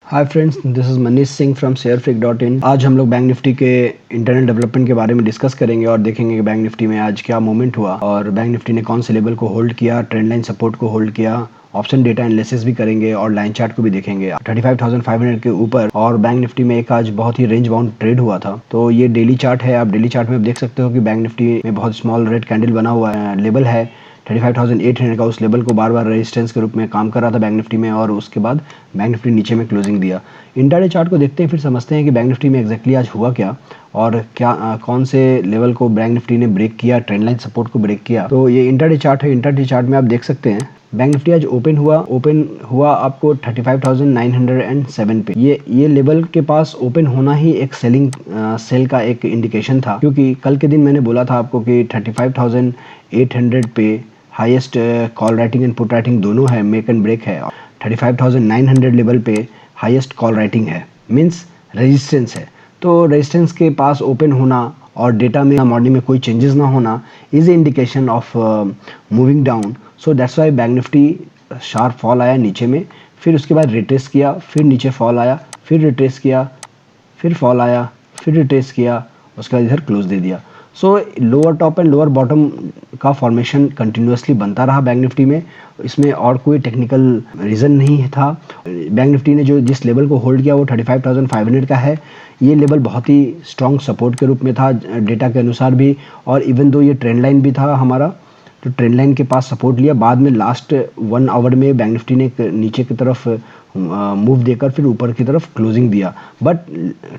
Hi friends, this is Manish Singh from शेयरफ्लिक.in। आज हम लोग बैंक निफ्टी के इंटरनल डेवलपमेंट के बारे में डिस्कस करेंगे और देखेंगे कि बैंक निफ्टी में आज क्या मूवमेंट हुआ और बैंक निफ्टी ने कौन से लेवल को होल्ड किया, ट्रेंड लाइन सपोर्ट को होल्ड किया। ऑप्शन डेटा एनालिसिस भी करेंगे और लाइन चार्ट को भी देखेंगे 35,500 के ऊपर। और बैंक निफ्टी में एक आज बहुत ही रेंज बाउंड ट्रेड हुआ था। तो ये डेली चार्ट है। आप डेली चार्ट में आप देख सकते हो कि बैंक निफ्टी में बहुत स्मॉल रेड कैंडल बना हुआ है, लेवल है 35,800 का। उस लेवल को बार बार रेजिस्टेंस के रूप में काम कर रहा था बैंक निफ्टी में और उसके बाद बैंक निफ्टी नीचे में क्लोजिंग दिया। इंट्राडे चार्ट को देखते हैं, फिर समझते हैं कि बैंक निफ्टी में एग्जैक्टली आज हुआ क्या और क्या कौन से लेवल को बैंक निफ्टी ने ब्रेक किया, ट्रेंड लाइन सपोर्ट को ब्रेक किया। तो ये इंट्राडे चार्ट है। इंट्राडे चार्ट में आप देख सकते हैं बैंक निफ्टी आज ओपन हुआ आपको 35,907 पे। ये लेवल के पास ओपन होना ही एक सेल का एक इंडिकेशन था, क्योंकि कल के दिन मैंने बोला था आपको कि 35,800 पे highest call writing and put writing दोनों है, मेक एंड ब्रेक है। 35,900 लेवल पे हाईएस्ट कॉल राइटिंग है, मींस रेजिस्टेंस है। तो रेजिस्टेंस के पास ओपन होना और डेटा में मॉर्निंग में कोई चेंजेस ना होना is a indication of moving down. So that's why bank Nifty sharp fall आया नीचे में, फिर उसके बाद रिट्रेस किया, फिर नीचे फॉल आया, फिर रिट्रेस किया, फिर फॉल आया, फिर रिट्रेस किया, उसके बाद इधर क्लोज दे दिया। सो lower top and lower bottom का फॉर्मेशन कंटिन्यूसली बनता रहा बैंक निफ्टी में। इसमें और कोई टेक्निकल रीज़न नहीं था। बैंक निफ्टी ने जो जिस लेवल को होल्ड किया वो 35,500 का है। ये लेवल बहुत ही स्ट्रॉन्ग सपोर्ट के रूप में था डेटा के अनुसार भी, और इवन दो ये ट्रेंड लाइन भी था हमारा, तो ट्रेंड लाइन के पास सपोर्ट लिया। बाद में लास्ट 1 आवर में बैंक निफ्टी ने नीचे की तरफ मूव देकर फिर ऊपर की तरफ क्लोजिंग दिया। बट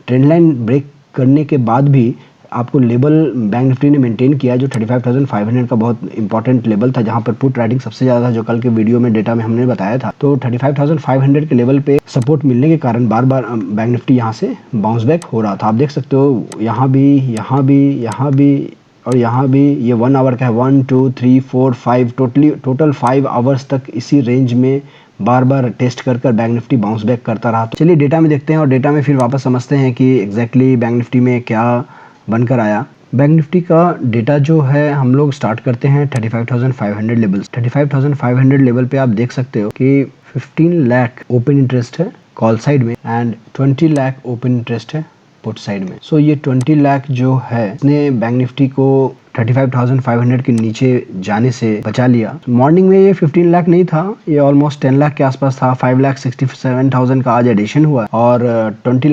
ट्रेंड लाइन ब्रेक करने के बाद भी आपको लेवल बैंक निफ्टी ने मेंटेन किया, जो 35,500 का बहुत इंपॉर्टेंट लेवल था, जहां पर पुट राइटिंग सबसे ज़्यादा था, जो कल के वीडियो में डेटा में हमने बताया था। तो 35,500 के लेवल पे सपोर्ट मिलने के कारण बार बार बैंक निफ्टी यहाँ से बाउंस बैक हो रहा था। आप देख सकते हो यहाँ भी, यहाँ भी, यहाँ भी और यहाँ भी। ये 1 आवर का है, 1 2 3 4 5 टोटल 5 आवर्स तक इसी रेंज में बार बार टेस्ट कर बैंक निफ्टी बाउंस बैक करता रहा। चलिए डेटा में देखते हैं और डेटा में फिर वापस समझते हैं कि एग्जैक्टली बैंक निफ्टी में क्या बनकर आया। बैंक निफ्टी का डेटा जो है, हम लोग स्टार्ट करते हैं 35,500 लेवल। 35,500 लेवल पे आप देख सकते हो कि 15 लाख ओपन इंटरेस्ट है कॉल साइड में एंड 20 लाख ओपन इंटरेस्ट है पुट साइड में। सो ये 20 लाख जो है इसने बैंक निफ्टी को 35,500 के नीचे जाने से बचा लिया। मॉर्निंग में ये 15 लाख नहीं था, ये ऑलमोस्ट 10 लाख के आसपास था। 5,67,000 का आज एडिशन हुआ और 20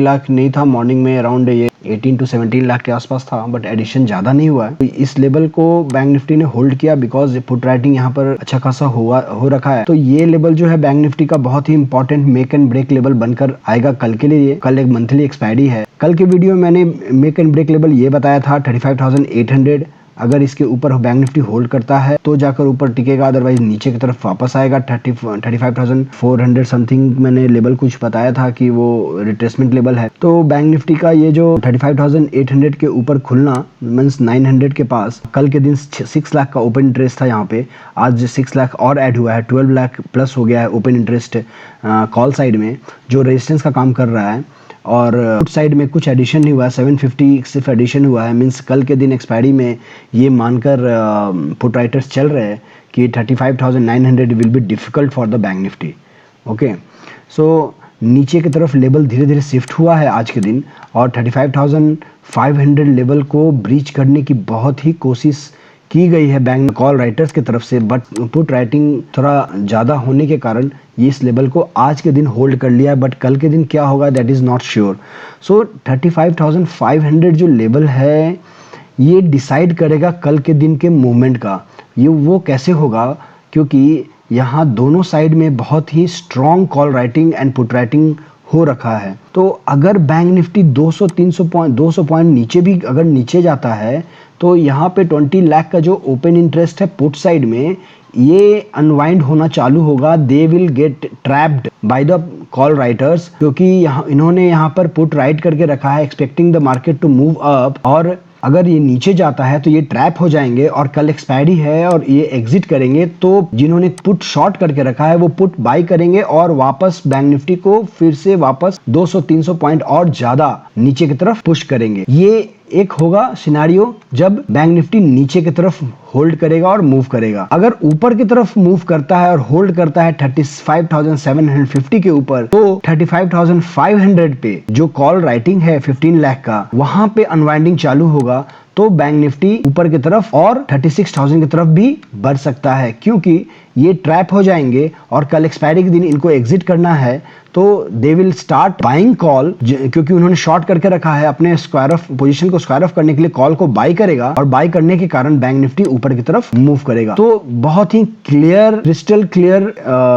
लाख नहीं था मॉर्निंग में, अराउंड ये 18 to 17 लाख के आसपास था, बट एडिशन ज़्यादा नहीं हुआ है। तो इस लेवल को बैंक निफ्टी ने होल्ड किया बिकॉज पुट राइटिंग यहाँ पर अच्छा खासा हो रखा है। तो ये लेवल जो है बैंक निफ्टी का बहुत ही important make and break level बनकर आएगा कल के लिए। कल एक मंथली एक्सपायरी है। कल के वीडियो में मैंने मेक एंड ब्रेक लेवल ये बताया था 35,800। अगर इसके ऊपर बैंक निफ्टी होल्ड करता है तो जाकर ऊपर टिकेगा, अदरवाइज नीचे की तरफ वापस आएगा। 35,400 समथिंग मैंने लेवल कुछ बताया था कि वो रिट्रेसमेंट लेवल है। तो बैंक निफ्टी का ये जो 35,800 के ऊपर खुलना मींस 900 के पास, कल के दिन 6 लाख का ओपन इंटरेस्ट था यहाँ पे, आज 6 लाख और ऐड हुआ है, 12 लाख प्लस हो गया है ओपन इंटरेस्ट कॉल साइड में, जो रेजिस्टेंस का काम कर रहा है। और पुट साइड में कुछ एडिशन नहीं हुआ है, 750 सिर्फ एडिशन हुआ है। मींस कल के दिन एक्सपायरी में ये मानकर पुट राइटर्स चल रहे हैं कि 35,900 will be difficult for the bank Nifty. Okay, so नीचे की तरफ लेवल धीरे धीरे शिफ्ट हुआ है आज के दिन और 35,500 लेवल को ब्रीच करने की बहुत ही कोशिश की गई है बैंक कॉल राइटर्स की तरफ से, बट पुट राइटिंग थोड़ा ज़्यादा होने के कारण ये इस लेवल को आज के दिन होल्ड कर लिया है। बट कल के दिन क्या होगा दैट इज़ नॉट श्योर। सो 35,500 जो लेवल है ये डिसाइड करेगा कल के दिन के मूवमेंट का। ये वो कैसे होगा, क्योंकि यहाँ दोनों साइड में बहुत ही strong call writing and put writing हो रखा है। तो अगर बैंक निफ्टी 200 पॉइंट नीचे भी अगर नीचे जाता है तो यहाँ पे 20 लाख का जो ओपन इंटरेस्ट है पुट साइड में, ये अनवाइंड होना चालू होगा। They will get trapped by the call writers, क्योंकि इन्होंने यहाँ पर पुट राइट करके रखा है expecting the market to move up, और अगर ये नीचे जाता है तो ये ट्रैप हो जाएंगे और कल एक्सपायरी है और ये एग्जिट करेंगे। तो जिन्होंने पुट शॉर्ट करके रखा है वो पुट बाई करेंगे और वापस बैंक निफ्टी को फिर से वापस 200-300 पॉइंट और ज्यादा नीचे की तरफ पुश करेंगे। ये एक होगा सिनेरियो जब बैंक निफ्टी नीचे की तरफ होल्ड करेगा और मूव करेगा। अगर ऊपर की तरफ मूव करता है और होल्ड करता है 35,750 के ऊपर, तो 35,500 पे जो कॉल राइटिंग है 15 लाख का, वहां पे अनवाइंडिंग चालू होगा तो बैंक निफ्टी ऊपर की तरफ और 36,000 की तरफ भी बढ़ सकता है, क्योंकि ये ट्रैप हो जाएंगे और कल एक्सपायरी के दिन इनको एग्जिट करना है, तो they will start buying call, क्योंकि उन्होंने शॉर्ट करके रखा है अपने स्क्वायर ऑफ पोजीशन को स्क्वायर ऑफ करने के लिए कॉल को बाई करेगा और बाई करने के कारण बैंक निफ्टी ऊपर की तरफ मूव करेगा। तो बहुत ही क्लियर, क्रिस्टल क्लियर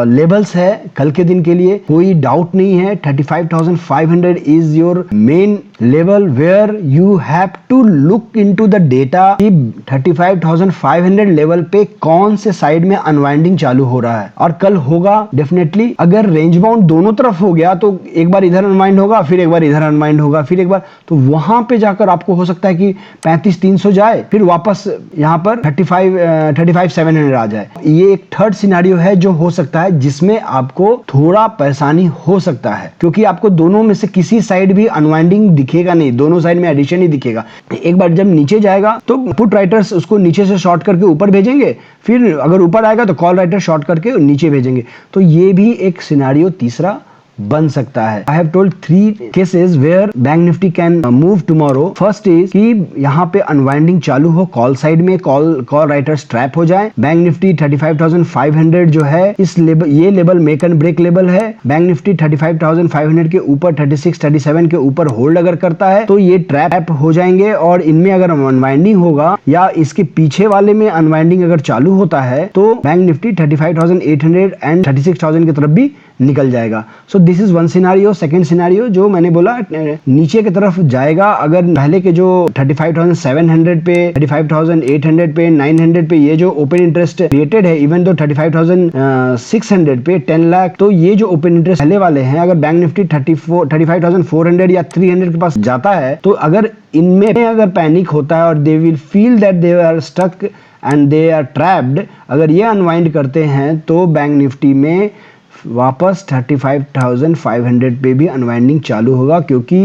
लेवल्स है कल के दिन के लिए, कोई डाउट नहीं है। 35,500 is your main level where you have to look into the data कि 35,500 लेवल पे कौन से साइड में अनवाइंडिंग चालू हो रहा है, और कल होगा डेफिनेटली। अगर रेंज बाउंड दोनों तरफ हो गया तो एक बार इधर अनवाइंड होगा, फिर एक बार इधर अनवाइंड होगा, फिर एक बार, तो वहां पे जाकर आपको हो सकता है कि 35,300 जाए, फिर वापस यहां पर 35,700 आ जाए। ये एक थर्ड सिनेरियो है जो हो सकता है, जिसमें आपको थोड़ा परेशानी हो सकता है, क्योंकि आपको दोनों में से किसी साइड भी अनवाइंडिंग दिखेगा नहीं, दोनों साइड में एडिशन ही दिखेगा। एक बार जब नीचे जाएगा तो पुट राइटर्स उसको नीचे से शॉर्ट करके ऊपर भेजेंगे, फिर अगर ऊपर आएगा तो कॉल राइटर शॉर्ट करके नीचे भेजेंगे। तो ये भी एक सिनेरियो तीसरा बन सकता है। I have told 3 cases where bank nifty can move tomorrow. First is कि यहाँ पे अनवाइंडिंग चालू हो, कॉल साइड में कॉल राइटर्स ट्रैप हो जाए, बैंक निफ्टी 35,500 जो है इस लेवल, ये level make and break level है। बैंक निफ्टी 35,500 के ऊपर 36-37 के ऊपर होल्ड अगर करता है तो ये ट्रैप हो जाएंगे, और इनमें अगर अनवाइंडिंग होगा या इसके पीछे वाले में अनवाइंडिंग अगर चालू होता है तो बैंक निफ्टी 35,800 एंड 36,000 की तरफ भी निकल जाएगा। So this is one scenario. Second scenario जो मैंने बोला नीचे की तरफ जाएगा, अगर पहले के जो 35,700 पे, 35,800 पे, 900 पे ये जो ओपन इंटरेस्ट क्रिएटेड है, इवन दो 35,600 पे 10 लाख, तो ये जो ओपन इंटरेस्ट पहले वाले हैं, अगर बैंक निफ्टी 35,400 या 300 के पास जाता है, तो अगर इनमें अगर पैनिक होता है और they will feel that they are stuck and they are trapped, अगर ये अनवाइंड करते हैं तो बैंक निफ्टी में वापस 35,500 पे भी अनवाइंडिंग चालू होगा, क्योंकि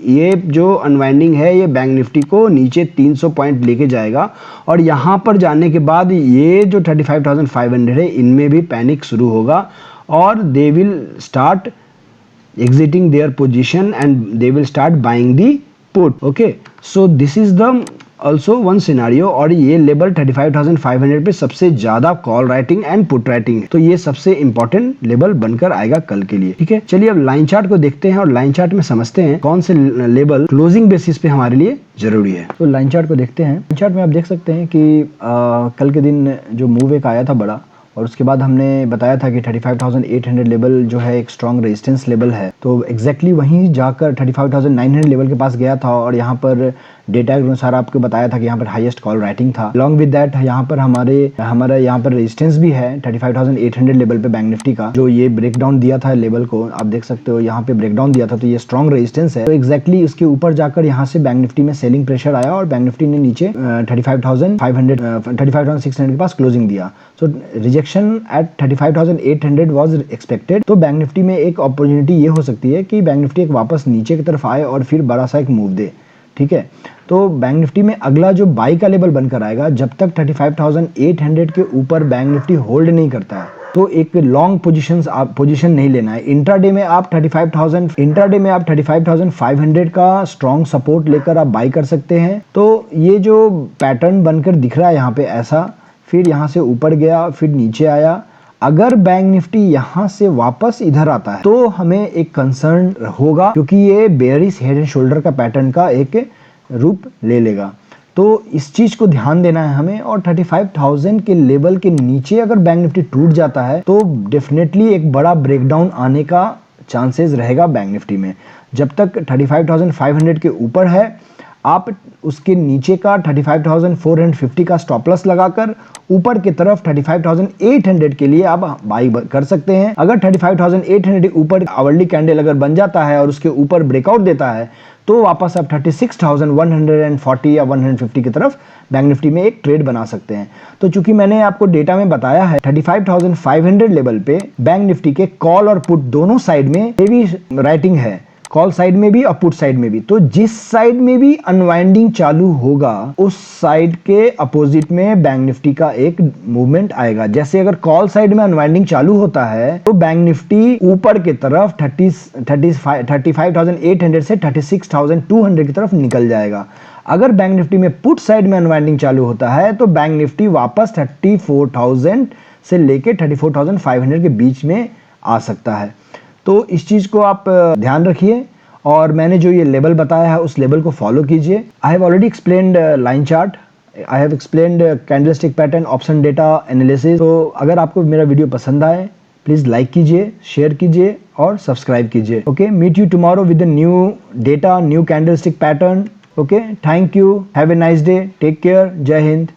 ये जो अनवाइंडिंग है ये बैंक निफ्टी को नीचे 300 पॉइंट लेके जाएगा, और यहाँ पर जाने के बाद ये जो 35,500 है इनमें भी पैनिक शुरू होगा और they will start exiting their position and they will start buying the put. Okay, so this is the also one scenario, और ये लेवल 35,500 पे सबसे ज्यादा call writing and put writing है, तो ये सबसे इंपॉर्टेंट लेवल बनकर आएगा कल के लिए। ठीक है, चलिए अब लाइन चार्ट को देखते हैं और लाइन चार्ट में समझते हैं कौन से लेवल क्लोजिंग बेसिस पे हमारे लिए जरूरी है। तो लाइन चार्ट को देखते हैं। लाइन चार्ट में आप देख सकते हैं कि कल के दिन जो मूव एक आया था बड़ा, और उसके बाद हमने बताया था कि 35,800 लेवल जो है एक स्ट्रॉन्ग रेजिस्टेंस लेवल है, तो एग्जैक्टली वहीं जाकर 35,900 लेवल के पास गया था, और यहाँ पर डेटा के अनुसार आपको बताया था कि यहाँ पर हाईएस्ट कॉल राइटिंग था। अलॉन्ग विद दैट यहाँ पर हमारा यहाँ पर रेजिस्टेंस भी है 35,800 लेवल पे बैंक निफ्टी का, जो ये ब्रेकडाउन दिया था लेवल को, आप देख सकते हो यहाँ पे ब्रेकडाउन दिया था, तो ये स्ट्रॉन्ग रेजिस्टेंस है। तो एग्जैक्टली उसके ऊपर जाकर यहाँ से बैंक निफ्टी में सेलिंग प्रेशर आया और बैंक निफ्टी ने नीचे 35,600 के पास क्लोजिंग दिया। सो रिजेक्शन एट 35,800 वाज एक्सपेक्टेड। तो बैंक निफ्टी में एक अपॉर्चुनिटी ये हो सकती है कि बैंक निफ्टी एक वापस नीचे की तरफ आए और फिर बड़ा सा एक मूव दे। ठीक है, तो बैंक निफ्टी में अगला जो बाई का लेवल बनकर आएगा, जब तक 35,800 के ऊपर बैंक निफ्टी होल्ड नहीं करता है तो एक लॉन्ग पोजीशन नहीं लेना है। इंट्राडे में आप 35,500 का स्ट्रॉन्ग सपोर्ट लेकर आप बाई कर सकते हैं। तो ये जो पैटर्न बनकर दिख रहा है यहाँ पे ऐसा, फिर यहाँ से ऊपर गया, फिर नीचे आया, अगर बैंक निफ्टी यहाँ से वापस इधर आता है तो हमें एक कंसर्न होगा, क्योंकि ये बेयरिश हेड एंड शोल्डर का पैटर्न का एक रूप ले लेगा। तो इस चीज को ध्यान देना है हमें, और 35,000 के लेवल के नीचे अगर बैंक निफ्टी टूट जाता है तो डेफिनेटली एक बड़ा ब्रेकडाउन आने का चांसेस रहेगा बैंक निफ्टी में। जब तक 35,500 के ऊपर है, आप उसके नीचे का 35,450 का स्टॉप लॉस लगाकर ऊपर की तरफ 35,800 के लिए आप बाई कर सकते हैं। अगर 35,800 के ऊपर आवरली कैंडल अगर बन जाता है और उसके ऊपर ब्रेकआउट देता है तो वापस आप 36,140 या 150 की तरफ बैंक निफ्टी में एक ट्रेड बना सकते हैं। तो चूंकि मैंने आपको डेटा में बताया है 35,500 लेवल पे बैंक निफ्टी के कॉल और पुट दोनों साइड में हेवी राइटिंग है, कॉल साइड में भी और पुट साइड में भी। तो जिस साइड में भी अनवाइंडिंग चालू होगा उस साइड के अपोजिट में बैंक निफ्टी का एक मूवमेंट आएगा। जैसे अगर कॉल साइड में अनवाइंडिंग चालू होता है तो बैंक निफ्टी ऊपर की तरफ 35,800 से 36,200 की तरफ निकल जाएगा। अगर बैंक निफ्टी में पुट साइड में अनवाइंडिंग चालू होता है तो बैंक निफ्टी वापस 34,000 से लेके 34,500 के बीच में आ सकता है। तो इस चीज को आप ध्यान रखिए और मैंने जो ये लेवल बताया है उस लेवल को फॉलो कीजिए। I have already explained line chart, I have explained candlestick pattern, option data analysis. तो अगर आपको मेरा वीडियो पसंद आए प्लीज लाइक कीजिए, शेयर कीजिए और सब्सक्राइब कीजिए। Okay, meet you tomorrow with new data, new candlestick pattern. Okay, thank you, have a nice day, take care, जय हिंद।